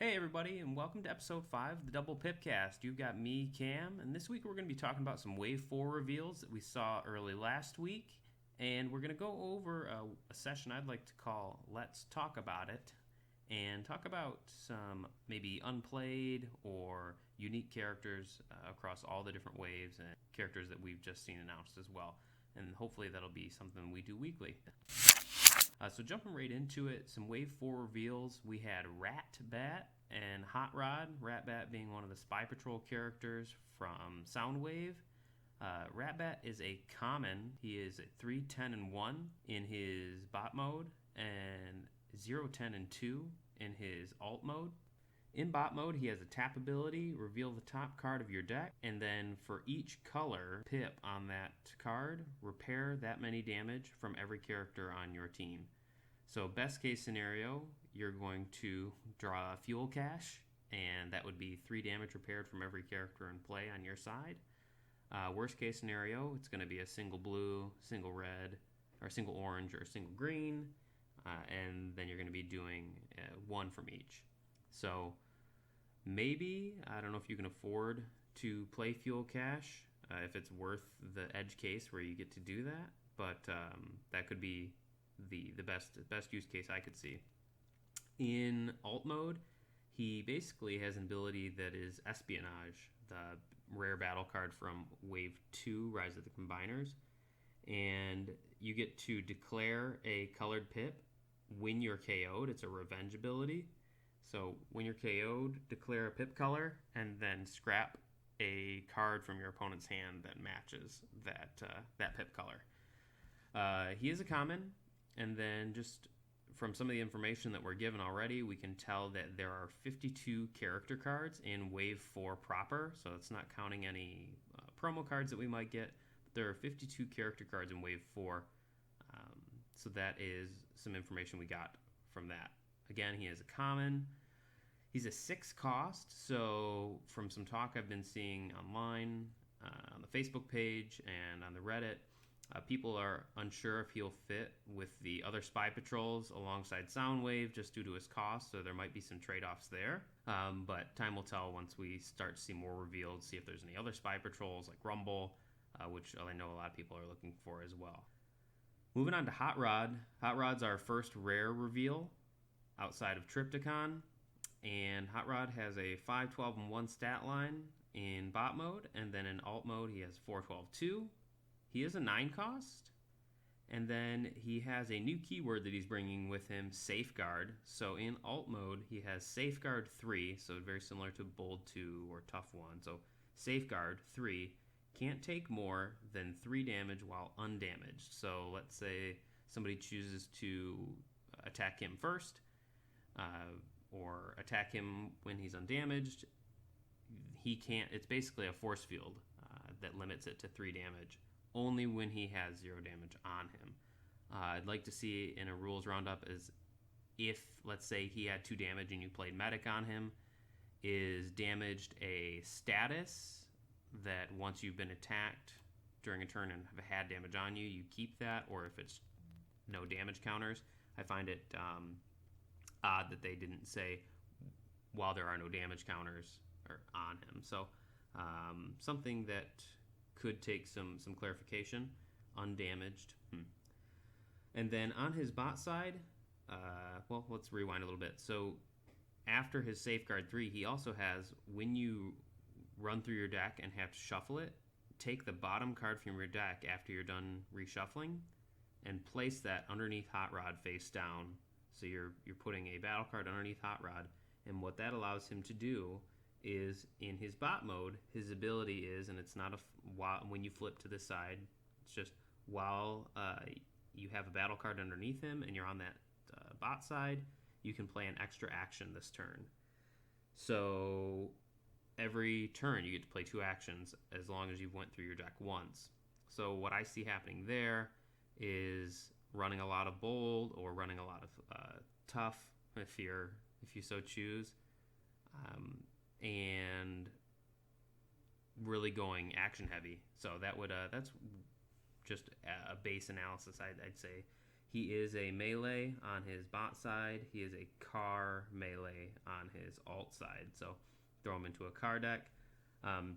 Hey everybody, and welcome to episode 5 of the Double Pipcast. You've got me, Cam, and this week we're going to be talking about some Wave 4 reveals that we saw early last week, and we're going to go over a session I'd like to call Let's Talk About It, and talk about some maybe unplayed or unique characters across all the different waves and characters that we've just seen announced as well, and hopefully that'll be something we do weekly. So jumping right into it, some Wave 4 reveals. We had Ratbat and Hotrod, Ratbat being one of the Spy Patrol characters from Soundwave. Ratbat is a common. He is at 3, 10, and 1 in his bot mode, and 0, 10, and 2 in his alt mode. In bot mode, he has a tap ability, reveal the top card of your deck, and then for each color pip on that card, repair that many damage from every character on your team. So best case scenario, you're going to draw a fuel cache, and that would be 3 damage repaired from every character in play on your side. Worst case scenario, it's going to be a single blue, single red, or single orange, or single green, and then you're going to be doing 1 from each. So maybe, I don't know if you can afford to play fuel cache, if it's worth the edge case where you get to do that, but that could be the best use case I could see. In alt mode, he basically has an ability that is Espionage, the rare battle card from Wave 2, Rise of the Combiners, and you get to declare a colored pip when you're KO'd. It's a revenge ability. So when you're KO'd, declare a pip color, and then scrap a card from your opponent's hand that matches that pip color. He is a common, and then just from some of the information that we're given already, we can tell that there are 52 character cards in Wave 4 proper, so it's not counting any promo cards that we might get. There are 52 character cards in Wave 4, so that is some information we got from that. Again, he is a common. He's a 6 cost, so from some talk I've been seeing online, on the Facebook page and on the Reddit, people are unsure if he'll fit with the other Spy Patrols alongside Soundwave just due to his cost, so there might be some trade-offs there. But time will tell once we start to see more revealed, see if there's any other Spy Patrols like Rumble, which I know a lot of people are looking for as well. Moving on to Hotrod. Hotrod's our first rare reveal outside of Triptychon, and Hotrod has a 5, 12, and 1 stat line in bot mode, and then in alt mode he has 4, 12, 2. He is a 9 cost, and then he has a new keyword that he's bringing with him, Safeguard. So in alt mode he has Safeguard 3, so very similar to Bold 2 or Tough 1. So Safeguard 3, can't take more than 3 damage while undamaged. So let's say somebody chooses to attack him first, or attack him when he's undamaged. He can't. It's basically a force field that limits it to 3 damage, only when he has 0 damage on him. I'd like to see in a rules roundup is if, let's say, he had 2 damage and you played medic on him, is damaged a status that once you've been attacked during a turn and have had damage on you, you keep that, or if it's no damage counters. I find it odd that they didn't say while there are no damage counters or on him. So something that could take some clarification. Undamaged. And then on his bot side, let's rewind a little bit. So after his Safeguard 3, he also has, when you run through your deck and have to shuffle it, take the bottom card from your deck after you're done reshuffling and place that underneath Hotrod face down. So you're putting a battle card underneath Hotrod, and what that allows him to do is, in his bot mode, his ability is, and it's not when you flip to this side, it's just while you have a battle card underneath him and you're on that bot side, you can play an extra action this turn. So every turn you get to play 2 actions as long as you've went through your deck once. So what I see happening there is running a lot of bold or running a lot of tough if you so choose, and really going action heavy. So that's just a base analysis. I'd say he is a melee on his bot side. He is a car melee on his alt side. So throw him into a card deck.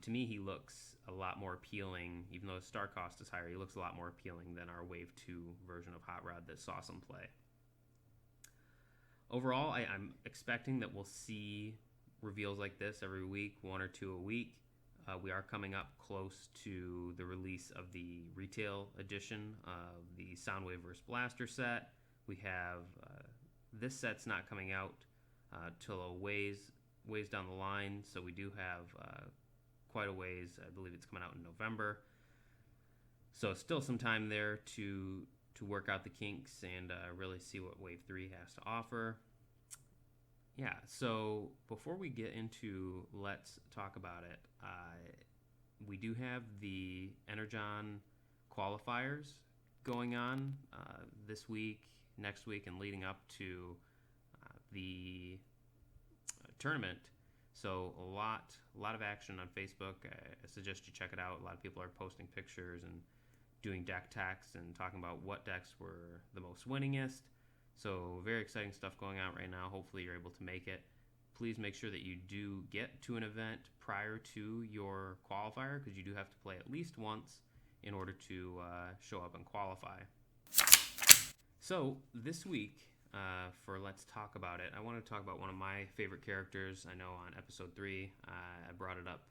To me, he looks a lot more appealing, even though his star cost is higher. He looks a lot more appealing than our Wave 2 version of Hotrod that saw some play. Overall, I'm expecting that we'll see reveals like this every week, 1 or 2 a week. We are coming up close to the release of the retail edition of the Soundwave vs. Blaster set. We have this set's not coming out till a ways down the line, so we do have quite a ways. I believe it's coming out in November. So still some time there to work out the kinks and really see what Wave 3 has to offer. Yeah, so before we get into let's talk about it, we do have the Energon qualifiers going on this week, next week, and leading up to the tournament. So a lot of action on Facebook. I suggest you check it out. A lot of people are posting pictures and doing deck techs and talking about what decks were the most winningest. So very exciting stuff going on right now. Hopefully you're able to make it. Please make sure that you do get to an event prior to your qualifier, because you do have to play at least once in order to show up and qualify. So this week, for Let's Talk About It, I want to talk about one of my favorite characters. I know on episode 3, I brought it up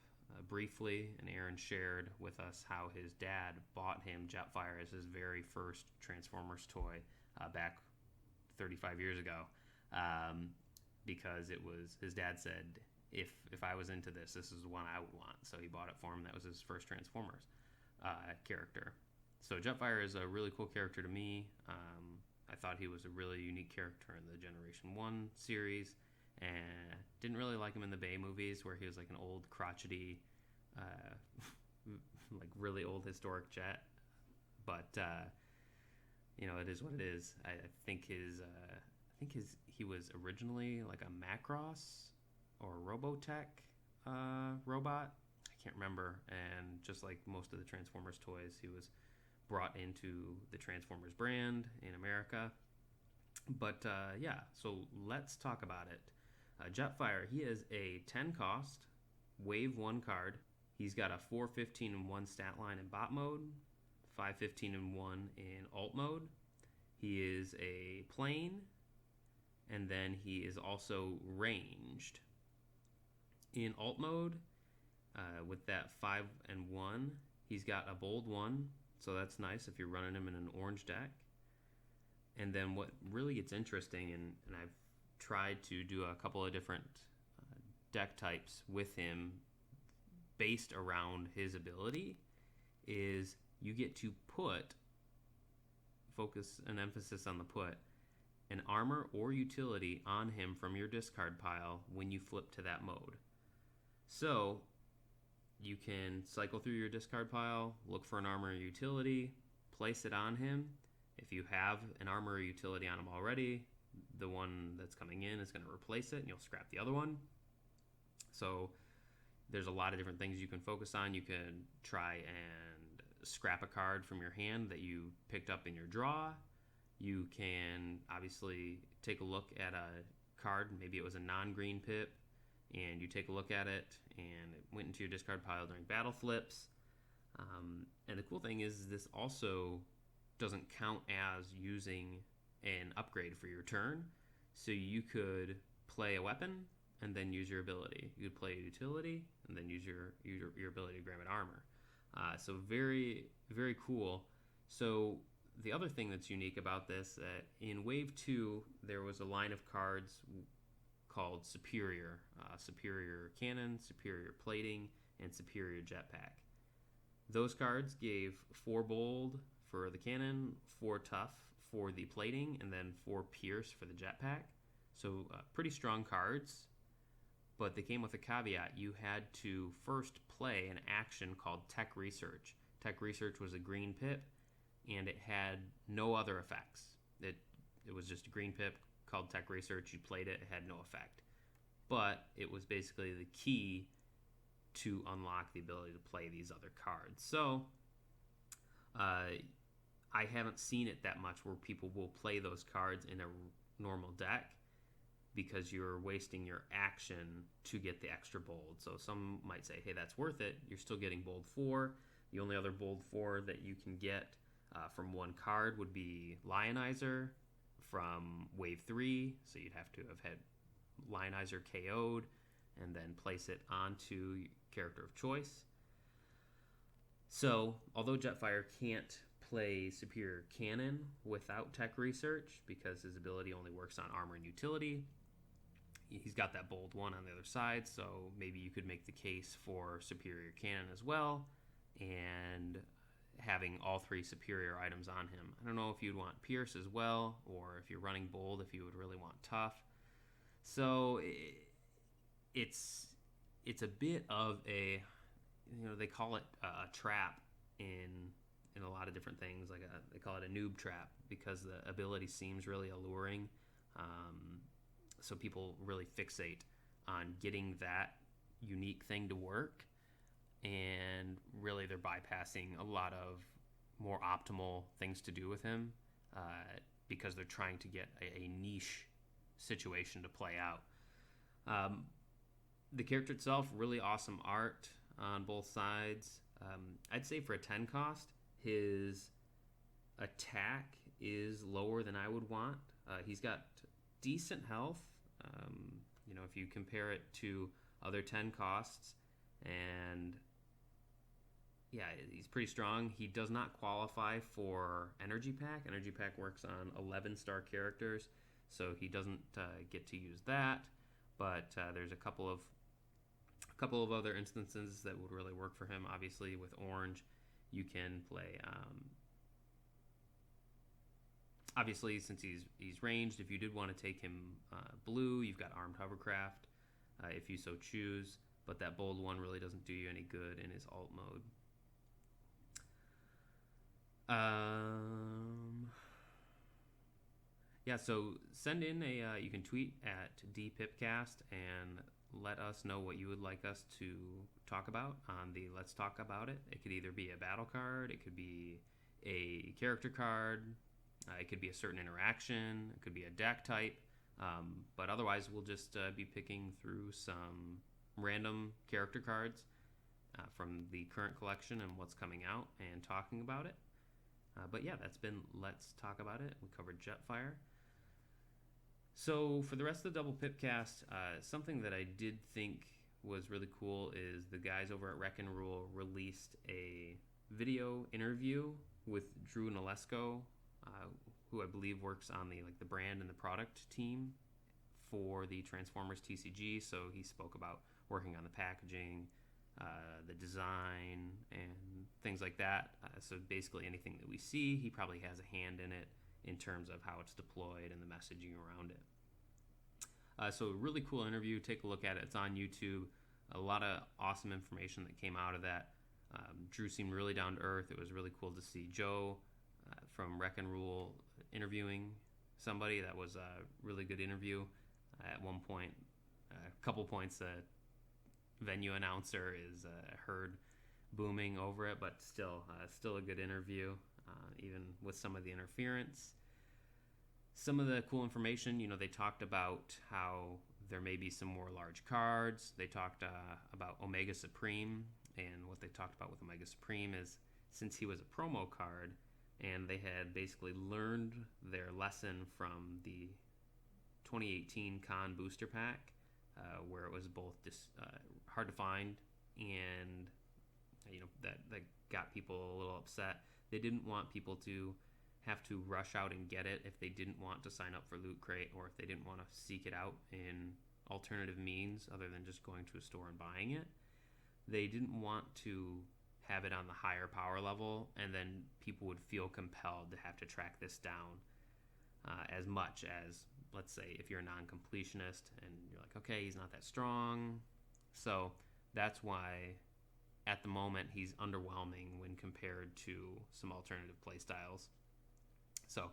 briefly, and Aaron shared with us how his dad bought him Jetfire as his very first Transformers toy back 35 years ago, because it was, his dad said, if I was into this is the one I would want. So he bought it for him. That was his first Transformers character. So Jetfire is a really cool character to me. I thought he was a really unique character in the Generation 1 series, and didn't really like him in the Bay movies, where he was like an old crotchety, like really old historic jet. But it is what it is. I think he was originally like a Macross or Robotech robot. I can't remember. And just like most of the Transformers toys, he was brought into the Transformers brand in America. But yeah, so let's talk about it. Jetfire, he is a 10 cost, Wave 1 card. He's got a 415 and 1 stat line in bot mode, 515 and 1 in alt mode. He is a plane, and then he is also ranged. In alt mode, with that 5 and 1, he's got a bold 1, so that's nice if you're running him in an orange deck. And then what really gets interesting, and I've tried to do a couple of different deck types with him based around his ability, is you get to focus an emphasis on the put, an armor or utility on him from your discard pile when you flip to that mode. So you can cycle through your discard pile, look for an armor or utility, place it on him. If you have an armor or utility on him already, the one that's coming in is going to replace it, and you'll scrap the other one. So there's a lot of different things you can focus on. You can try and scrap a card from your hand that you picked up in your draw. You can obviously take a look at a card. Maybe it was a non-green pip, and you take a look at it, and it went into your discard pile during battle flips. And the cool thing is this also doesn't count as using an upgrade for your turn. So you could play a weapon and then use your ability. You could play a utility and then use your ability to grab an armor. So very, very cool. So the other thing that's unique about this, in Wave 2, there was a line of cards called Superior. Superior Cannon, Superior Plating, and Superior Jetpack. Those cards gave 4 bold for the cannon, 4 tough for the plating, and then 4 pierce for the jetpack. So pretty strong cards, but they came with a caveat. You had to first play an action called Tech Research. Tech Research was a green pip, and it had no other effects. It was just a green pip called Tech Research. You played it, it had no effect. But it was basically the key to unlock the ability to play these other cards. So I haven't seen it that much where people will play those cards in a normal deck. because you're wasting your action to get the extra bold. So some might say, hey, that's worth it. You're still getting bold 4. The only other bold 4 that you can get from one card would be Lionizer from wave 3. So you'd have to have had Lionizer KO'd and then place it onto your character of choice. So although Jetfire can't play Superior Cannon without tech research because his ability only works on armor and utility, he's got that bold 1 on the other side, so maybe you could make the case for Superior Cannon as well and having all 3 superior items on him. I don't know if you'd want Pierce as well, or if you're running bold, if you would really want tough. So it's a bit of a, they call it a trap in a lot of different things. They call it a noob trap because the ability seems really alluring. So people really fixate on getting that unique thing to work, and really they're bypassing a lot of more optimal things to do with him because they're trying to get a niche situation to play out. The character itself, really awesome art on both sides. I'd say for a 10 cost, his attack is lower than I would want. He's got decent health, if you compare it to other 10 costs, and yeah, he's pretty strong. He does not qualify for Energy Pack. Energy Pack works on 11-star characters, so he doesn't get to use that, but there's a couple of other instances that would really work for him. Obviously, with Orange, you can play. Obviously, since he's ranged, if you did want to take him blue, you've got Armed Hovercraft, if you so choose. But that bold 1 really doesn't do you any good in his alt mode. So send in you can tweet at dpipcast and let us know what you would like us to talk about on the Let's Talk About It. It could either be a battle card, it could be a character card, it could be a certain interaction, it could be a deck type, but otherwise we'll just be picking through some random character cards from the current collection and what's coming out and talking about it. But yeah, that's been Let's Talk About It. We covered Jetfire. So for the rest of the Double Pipcast, something that I did think was really cool is the guys over at Wreck and Rule released a video interview with Drew Nalesko, who I believe works on the brand and the product team for the Transformers TCG. So he spoke about working on the packaging, the design, and things like that. So basically anything that we see, he probably has a hand in it in terms of how it's deployed and the messaging around it. So a really cool interview. Take a look at it. It's on YouTube. A lot of awesome information that came out of that. Drew seemed really down to earth. It was really cool to see Joe from Wreck and Rule interviewing somebody. That was a really good interview. At one point, a couple points, the venue announcer is heard booming over it, but still a good interview, even with some of the interference. Some of the cool information, they talked about how there may be some more large cards. They talked about Omega Supreme, and what they talked about with Omega Supreme is since he was a promo card, and they had basically learned their lesson from the 2018 Con Booster Pack, where it was both hard to find and that got people a little upset. They didn't want people to have to rush out and get it if they didn't want to sign up for Loot Crate, or if they didn't want to seek it out in alternative means other than just going to a store and buying it. They didn't want to have it on the higher power level, and then people would feel compelled to have to track this down as much as, let's say, if you're a non-completionist and you're like, okay, he's not that strong. So that's why at the moment he's underwhelming when compared to some alternative playstyles. So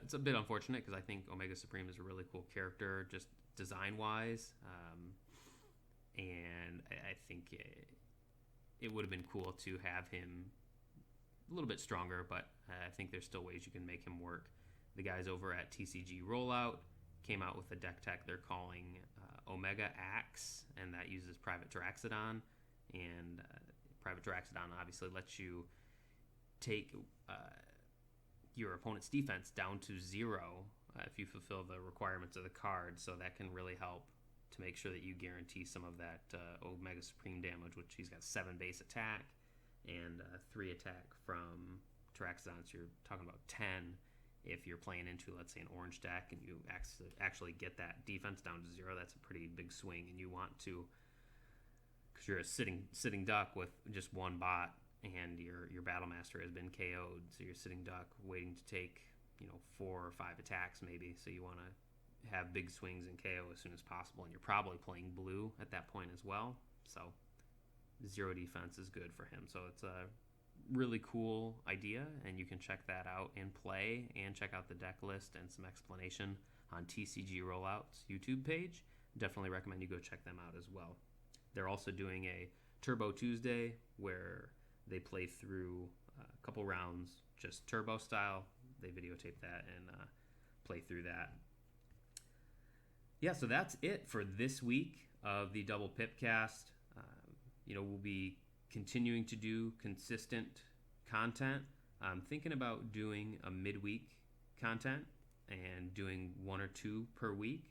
it's a bit unfortunate because I think Omega Supreme is a really cool character just design-wise, and I think it would have been cool to have him a little bit stronger, but I think there's still ways you can make him work. The guys over at TCG Rollout came out with a deck tech they're calling Omega Axe, and that uses Private Diraxodon. And Private Diraxodon obviously lets you take your opponent's defense down to 0 if you fulfill the requirements of the card, so that can really help to make sure that you guarantee some of that Omega Supreme damage, which he's got 7 base attack and 3 attack from Diraxodon, so you're talking about 10 if you're playing into, let's say, an orange deck and you actually get that defense down to 0. That's a pretty big swing, and you want to, because you're a sitting duck with just one bot, and your Battle Master has been KO'd, so you're sitting duck waiting to take 4 or 5 attacks maybe, so you want to have big swings and KO as soon as possible, and you're probably playing blue at that point as well, so 0 defense is good for him. So it's a really cool idea, and you can check that out in play and check out the deck list and some explanation on TCG Rollout's YouTube page. Definitely recommend you go check them out as well. They're also doing a Turbo Tuesday where they play through a couple rounds just turbo style. They videotape that and play through that. Yeah, so that's it for this week of the Double Pipcast. We'll be continuing to do consistent content. I'm thinking about doing a midweek content and doing 1 or 2 per week,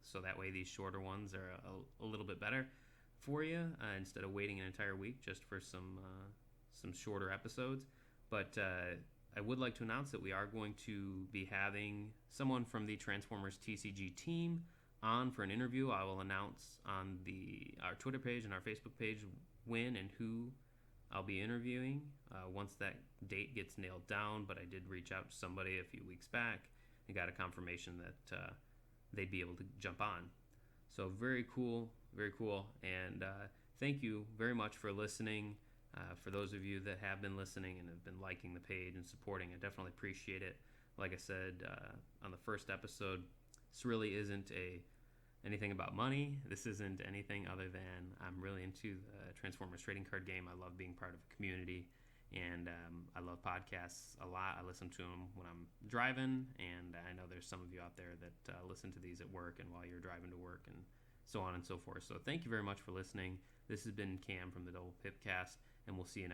so that way these shorter ones are a little bit better for you instead of waiting an entire week just for some shorter episodes. But I would like to announce that we are going to be having someone from the Transformers TCG team on for an interview. I will announce on our Twitter page and our Facebook page when and who I'll be interviewing once that date gets nailed down, but I did reach out to somebody a few weeks back and got a confirmation that they'd be able to jump on. So very cool, and thank you very much for listening. For those of you that have been listening and have been liking the page and supporting, I definitely appreciate it. Like I said on the first episode, this really isn't anything about money. This isn't anything other than I'm really into the Transformers trading card game. I love being part of a community, and I love podcasts a lot. I listen to them when I'm driving, and I know there's some of you out there that listen to these at work and while you're driving to work and so on and so forth. So thank you very much for listening. This has been Cam from the Double Pipcast, and we'll see you next